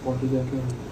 Potty जाके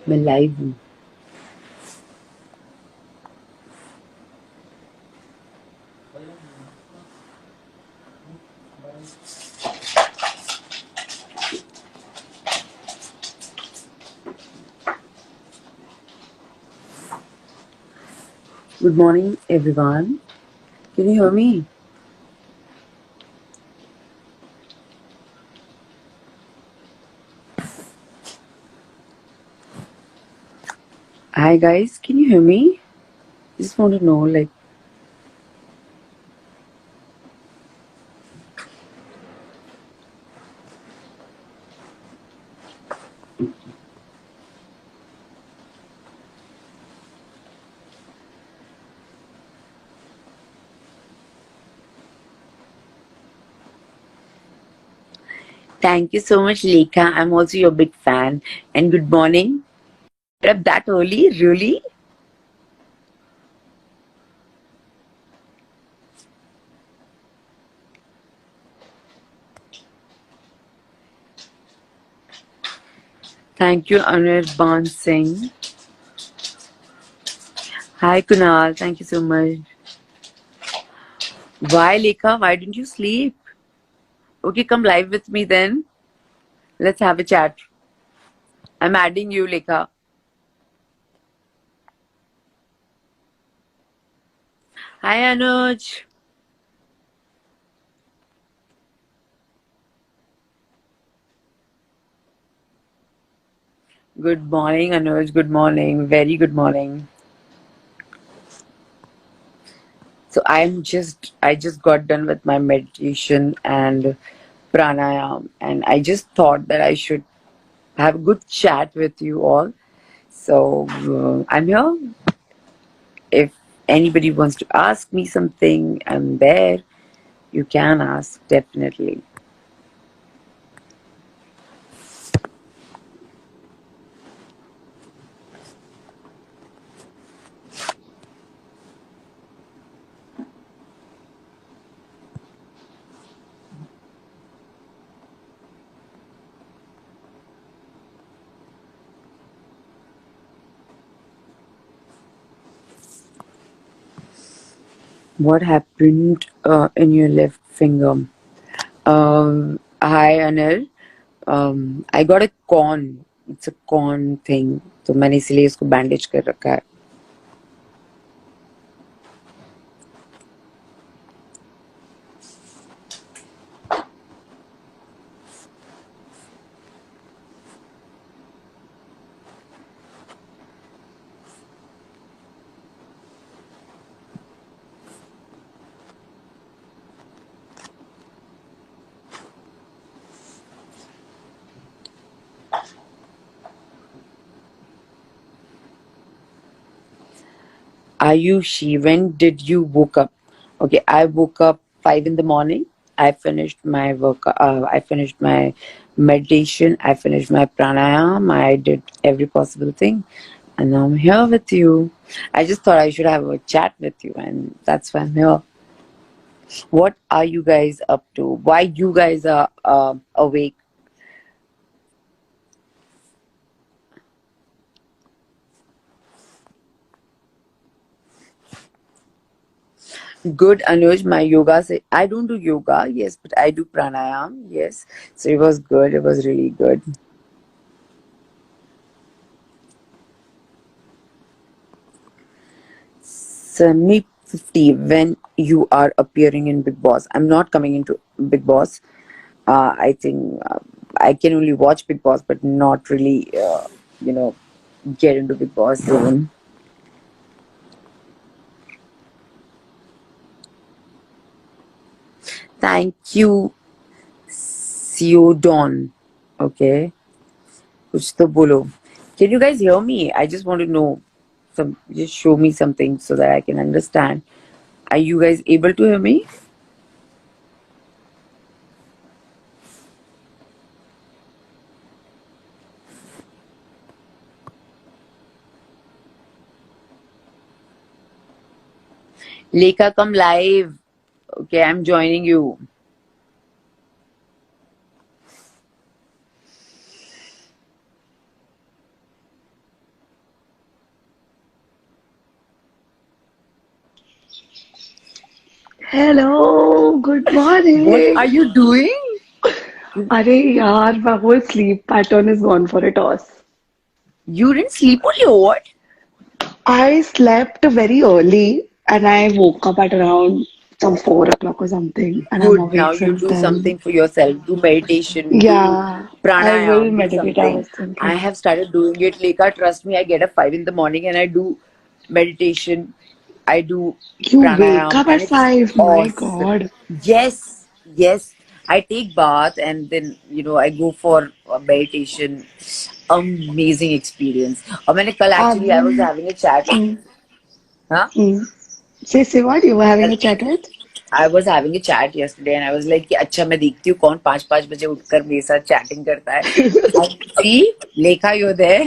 मैं live हूँ। Good morning, everyone. Can you hear me? Hi, guys. Can you hear me? Just want to know, like, thank you so much, Lekha. I'm also your big fan. And good morning. Get up that early? Really? Thank you, Anirban Singh. Hi, Kunal. Thank you so much. Why, Lekha? Why didn't you sleep? Okay, come live with me then. Let's have a chat. I'm adding you, Lekha. Hi, Anuj. Good morning, Anuj. Good morning. Very good morning. So I just got done with my meditation and pranayam, and I just thought that I should have a good chat with you all. So I'm here. If anybody wants to ask me something, I'm there. You can ask, definitely. What happened in your left finger? Hi, Anil. I got a corn. It's a corn thing. तो मैंने इसीलिए इसको bandage कर रखा है. Ayushi, when did you woke up? Okay, I woke up 5 in the morning. I finished my work. I finished my meditation. I finished my pranayam. I did every possible thing, and now I'm here with you. I just thought I should have a chat with you, and that's why I'm here. What are you guys up to? Why you guys are awake? Good, Anuj. My yoga say I don't do yoga, yes, but I do pranayam, yes. So it was good. It was really good. Me 50 when you are appearing in Big Boss. I'm not coming into Big Boss. I think I can only watch Big Boss, but not really, you know, get into Big Boss zone. Thank you, Siodon. Okay. कुछ तो बोलो. Can you guys hear me? I just want to know. Just show me something so that I can understand. Are you guys able to hear me? Lekha, come live. Okay, I'm joining you. Hello, good morning. What are you doing? अरे यार, my whole sleep pattern is gone for a toss. You didn't sleep on your what? I slept very early and I woke up at around some 4 o'clock or something, and I'm Good. Now awake you since do then. something for yourself. Do meditation, do Yeah, I will pranayam, do meditate, I something. was I thinking. have started doing it. Lekha, trust me, I get up 5 in the morning and I do meditation. I do You wake pranayam up and at it's 5, my awesome. God. Yes, yes. I take bath and then I go for meditation. Amazing experience. और मैंने कल actually I was Um, having a chat. mm, हाँ? mm. Say what? You were having a chat with? I was having a chat yesterday and I was like कि अच्छा मैं देखती हूँ कौन 5-5 बजे उठकर मेरे साथ chatting करता है. And see, Lekha, you're there.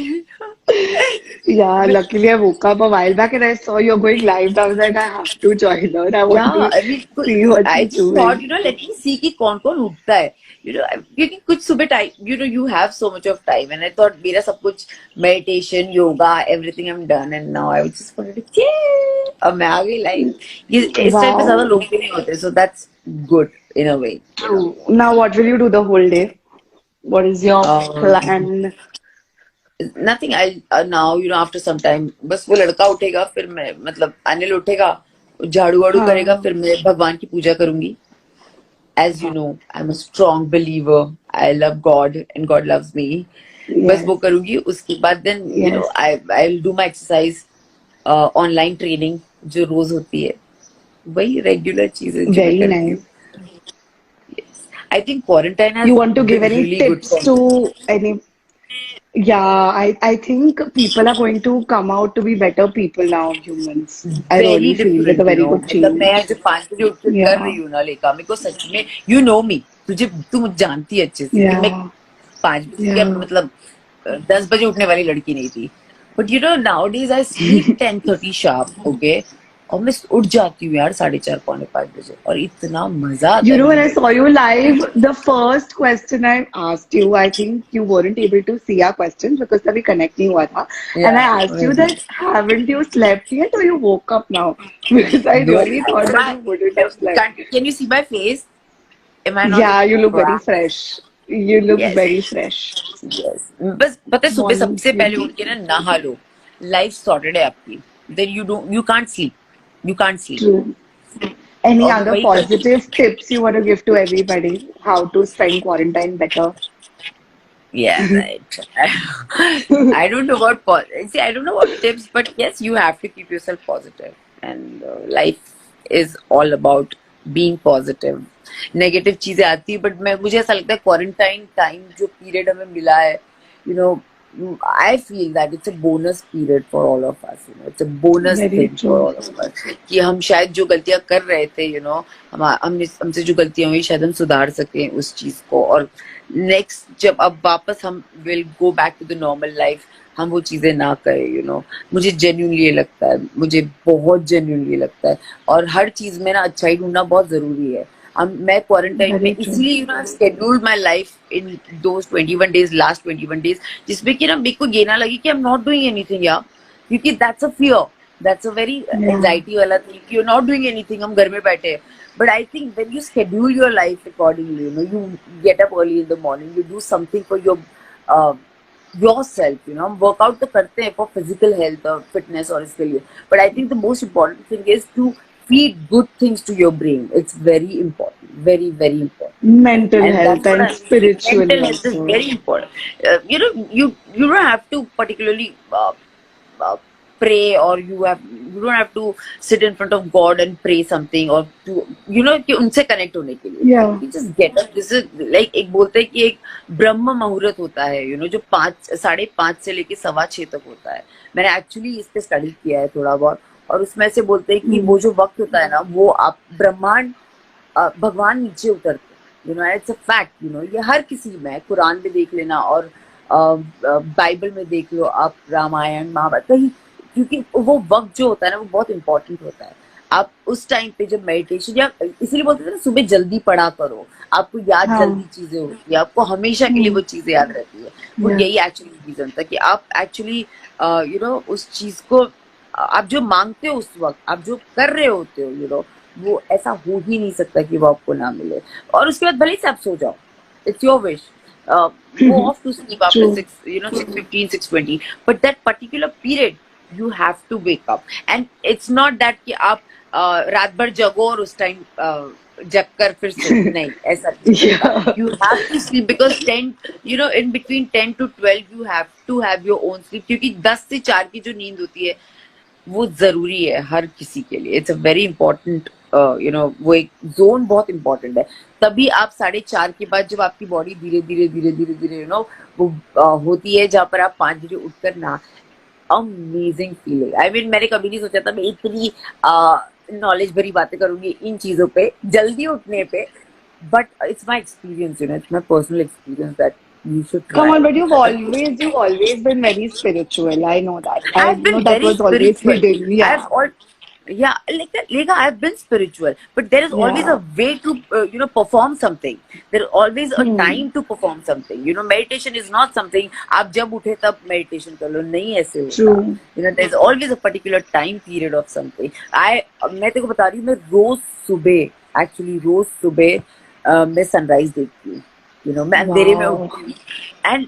Yeah, luckily I woke up a while back and I saw you're going live. I was like, I have to join her. I want Yeah, to I mean, see what I she's just thought, doing. let me see कि कौन कौन उठता है. क्योंकि कुछ सुबह time, you have so much of time, and I thought मेरा सब कुछ meditation, yoga, everything I'm done, and now I just wanted to chill. अब मैं आ गई live. ये इस टाइम पे ज्यादा Wow, लोग भी नहीं होते, so that's good in a way. true. Now, what will you do the whole day? What is your Um, plan? Nothing. I now after some time बस वो लड़का उठेगा फिर मैं मतलब अनिल उठेगा झाड़ू वाड़ू करेगा हाँ, फिर मैं भगवान की पूजा करूंगी. As you wow. know, I'm a strong believer. I love God and God loves me. बस Yes, वो करूंगी उसके बाद then yes. I'll do my exercise, online training जो रोज होती है वही रेगुलर चीजें जो मैं Very करती nice. हूँ. Yes. I think quarantine You has want to give been any really good tips for me. to any? Yeah, I think people are going to come out to be better people now, humans. I very really feel there's a different very good मतलब मैं change. जो 5 बजे उठ के कर Yeah, रही हूँ ना लेका मेरे को सच में नो मी तुम जानती है अच्छे से कि मैं yeah, 5 बजे क्या yeah. मतलब 10 बजे उठने वाली लड़की नहीं थी. But now days I sleep 10:30 sharp. Okay. और मैं उठ जाती हूँ यार 4:30 5 बजे और इतना मजा आता You है know, when I मुझे. saw you live, the first question I asked you, I think you weren't able to see our questions because तभी connect नहीं हुआ था. And I Yeah, asked you that, haven't you slept yet or you woke up now? Because I no, really thought that you wouldn't have slept. can you see my face? Am I not Yeah, you looking look very cracked? fresh. You look Yes. very fresh. Yes. बस पता है सुबह Morning सबसे पहले sleep. उठ के ना नहा लो. लाइफ सॉर्टेड है आपकी. Then you can't sleep. You can't sleep. True. Any और मैं other वही करती हूँ. positive tips you want to give to everybody? How to spend quarantine better? Yeah, right. I don't know about see. I don't know about tips, but yes, you have to keep yourself positive, and life is all about being positive. Negative चीजें आती है but मैं मुझे ऐसा लगता है quarantine time जो period हमें मिला है you know I feel that it's a bonus period for all of us. It's a bonus Very thing for true. all of us. कि हम शायद जो गलतियां कर रहे थे हमसे जो गलतियां हुई शायद हम सुधार सकें उस चीज को और नेक्स्ट जब अब वापस हम will go back to the normal life हम वो चीजें ना करें. मुझे जेन्युइनली ये लगता है. मुझे बहुत जेन्युइनली लगता है और हर चीज में ना अच्छाई ढूंढना बहुत जरूरी है. मैं क्वारंटाइन में Very true. इसलिए scheduled my life in those 21 days last 21 days जिसमें कि ना मेरे को ये ना लगे कि I am not doing anything यार. क्योंकि that's a fear. That's a very Yeah. Anxiety वाला थिंग कि यू नॉट डूइंग एनीथिंग हम घर में बैठे हैं. But I think when you schedule your life accordingly, you get up early in the morning, you do something for uh, yourself. हम workout तो करते हैं फॉर फिजिकल हेल्थ और फिटनेस और इसके लिए. But I think the most important thing is to feed good things to your brain. It's very important, very very important, Mental and health that's what and I'm saying. spiritually Mental health is also. very important. You don't have to particularly uh, pray, or you don't have to sit in front of God and pray something, or to कि उनसे connect होने के लिए Yeah. you just get up. This is like एक बोलते हैं कि एक ब्रह्म मुहूर्त होता है जो 5:30 से लेके 6:15 तक होता है. मैंने एक्चुअली इस पे स्टडी किया है थोड़ा बहुत, और उसमें से बोलते हैं कि वो जो वक्त होता है ना, वो आप ब्रह्मांड भगवान नीचे उतरते, इट्स अ फैक्ट. ये हर किसी में, कुरान में देख लेना और बाइबल में देख लो आप, रामायण महाभारत कहीं, क्योंकि वो वक्त जो होता है ना वो बहुत इंपॉर्टेंट होता है. आप उस टाइम पे जब मेडिटेशन, या इसीलिए बोलते थे ना सुबह जल्दी पढ़ा करो, आपको याद हाँ. जल्दी चीजें होती है, आपको हमेशा के लिए वो चीजें याद रहती है. वो Yeah. यही एक्चुअली रीजन था कि आप एक्चुअली उस चीज को आप जो मांगते हो उस वक्त, आप जो कर रहे होते हो, वो ऐसा हो ही नहीं सकता कि वो आपको ना मिले. और उसके बाद भले से आप सो जाओ, it's your wish. Go off to sleep after True. 6:15, 6:20, but that particular period you have to wake up. And it's not that कि आप रात भर जगो और उस टाइम जग कर फिर सो, नहीं, ऐसा नहीं. Yeah. You have to sleep because 10, in between 10 to 12 you have to have your own sleep, क्योंकि 10 से 4 की जो नींद होती है वो जरूरी है हर किसी के लिए. इट्स अ वेरी इंपॉर्टेंट, वो एक जोन बहुत इंपॉर्टेंट है. तभी आप 4:30 के बाद जब आपकी बॉडी धीरे धीरे धीरे धीरे धीरे वो होती है, जहाँ पर आप 5 बजे उठकर ना, अमेजिंग फीलिंग. आई मीन मैंने कभी नहीं सोचा था मैं इतनी नॉलेज भरी बातें करूंगी इन चीजों पे, जल्दी उठने पे, but it's my experience, it's my personal experience that you should try. Come on, but you've always been very spiritual. I know that. I I've been know that very was always spiritual. hidden. Yeah. Yeah, like I've been spiritual, but there is always Yeah. a way to perform something. There is always a time to perform something. Meditation is not something आप जब उठे तब meditation कर लो, नहीं ऐसे होता. True. There is always a particular time period of something. मैं तेरे को बता रही हूँ, मैं रोज सुबह मैं सनराइज देखती हूँ. मैं अंधेरे में उठती हूँ, एंड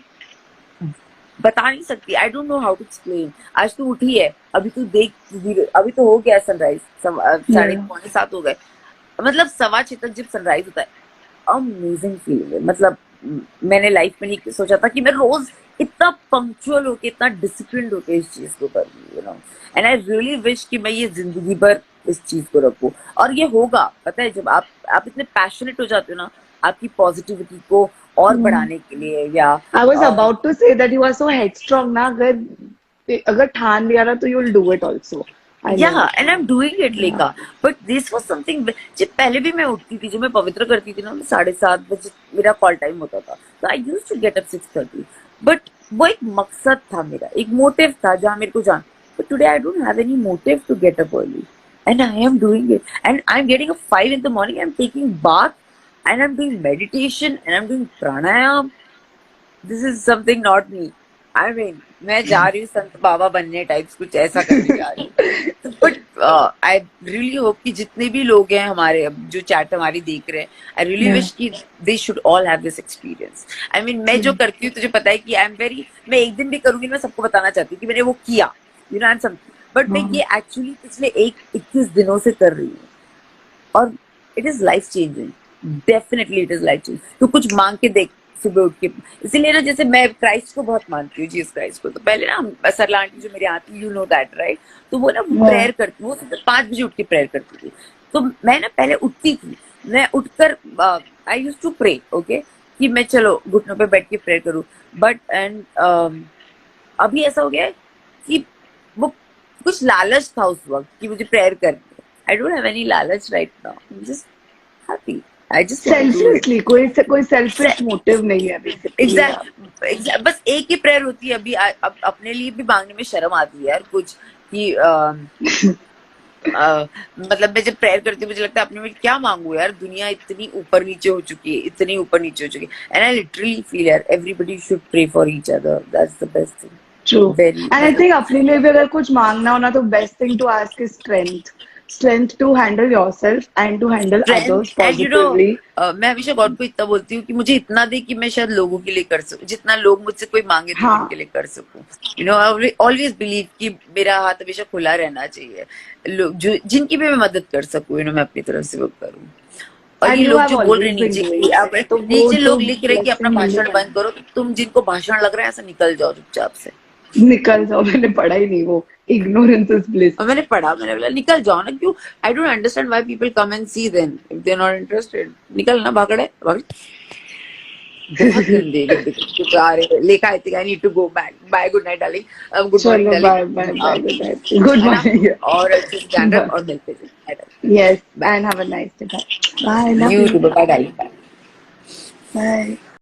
बता नहीं सकती, I don't know how to explain. आज तू उठी है, अभी तू देख, अभी तो हो गया सनराइज, 6:30 हो गए, मतलब 6:15 तक जब सनराइज होता है, अमेजिंग फीलिंग है. मतलब मैंने लाइफ में नहीं सोचा था कि मैं रोज इतना पंक्चुअल होके, इतना डिसिप्लिन होके इस चीज को करूँ. एंड आई रियली विश कि मैं ये जिंदगी भर इस चीज को रखूं. और ये होगा, पता है, जब आप इतने पैशनेट हो जाते हो ना आपकी पॉजिटिविटी को और बढ़ाने के लिए. या I was about to say that you are so headstrong ना, अगर ठान लिया ना तो you will do it also. Yeah, and I'm doing it, Lekha. But this was something, जब पहले भी मैं उठती थी, जो मैं पवित्र करती थी ना, 7:30 बजे मेरा कॉल टाइम होता था. So I used to get up 6:30. But वो एक मकसद था मेरा, एक मोटिव था जहाँ मेरे को जाना. But today I don't have any motive to get up early. And I am doing it. And I'm getting up 5 in the morning, I'm taking bath, and I'm doing meditation, and I'm doing pranayam. This is something not me. I mean, मैं जा रही हूँ संत बाबा बनने types, कुछ ऐसा करने जा रही हूँ. बट आई रियली होप कि जितने भी लोग हैं हमारे, जो चैट हमारी देख रहे हैं, आई रियली विश कि they should all have this experience. I mean मैं जो करती हूँ, तुझे पता है कि मैं एक दिन भी करूंगी, मैं सबको बताना चाहती हूँ कि मैंने वो किया, आई एम समथिंग. बट मैं ये एक्चुअली पिछले 21 दिनों से कर रही हूँ, और it is life changing. Definitely it is life changing. तो कुछ मांग के देख सुबह उठ के. इसीलिए ना, जैसे मैं क्राइस्ट को बहुत मानती हूँ, जीसस क्राइस्ट को. तो पहले ना सरला आंटी जो मेरी आती, यू नो दैट राइट, तो वो ना प्रेयर करती, वो 5 बजे उठ के प्रेयर करती थी. तो मैं ना पहले उठती थी, मैं उठकर I used to pray, okay, कि मैं चलो घुटनों पे बैठ के प्रेयर करूँ. बट अभी ऐसा हो गया है कि वो कुछ लालच था उस वक्त कि मुझे प्रेयर करनी. आई डोंट हैव एनी लालच right now, I am just happy. I just selflessly, कोई selfish motive नहीं है basically. Exactly. बस एक ही प्रेयर होती है. अभी अब अपने लिए भी मांगने में शर्म आती है यार कुछ, कि मतलब मैं जब प्रेयर करती हूँ मुझे लगता है अपने में क्या मांगू यार, दुनिया इतनी ऊपर नीचे हो चुकी है. And I literally feel यार everybody should pray for each other. That's the best thing. True. And I think अपने लिए भी अगर कुछ मांगना हो ना, तो best thing to ask is strength to handle yourself and to handle others positively. मैं हमेशा गॉड को इतना बोलती हूँ कि मुझे इतना दे कि मैं शायद लोगों के लिए कर सकूं, जितना लोग मुझसे कोई मांगे तो उनके लिए कर सकूं. आई ऑलवेज बिलीव कि मेरा हाथ हमेशा खुला रहना चाहिए. लोग जिनकी भी मैं मदद कर सकूं, मैं अपनी तरफ से वो करूँ. और ये लोग जो बोल रहे नीचे लोग लिख रहे कि अपना भाषण बंद करो, तो तुम जिनको भाषण लग रहा है ऐसा निकल जाओ चुपचाप से. निकल जाओ, मैंने पढ़ा ही नहीं वो, ignorance is bliss. और मैंने पढ़ा, मैंने बोला निकल जाओ ना, क्यों? I don't understand why people come and see then if they are not interested. निकल ना, भागड़े भाग. बहुत गंदे गंदे आ रहे. Lekha, I think I need to go back. Bye, good night darling. Good morning चलो bye bye bye, good night, good morning. और अच्छे से ध्यान रख और मिलते हैं. Yes, and have a nice day. Bye. Bye. Love You you. too. Bye, darling. Bye. Bye.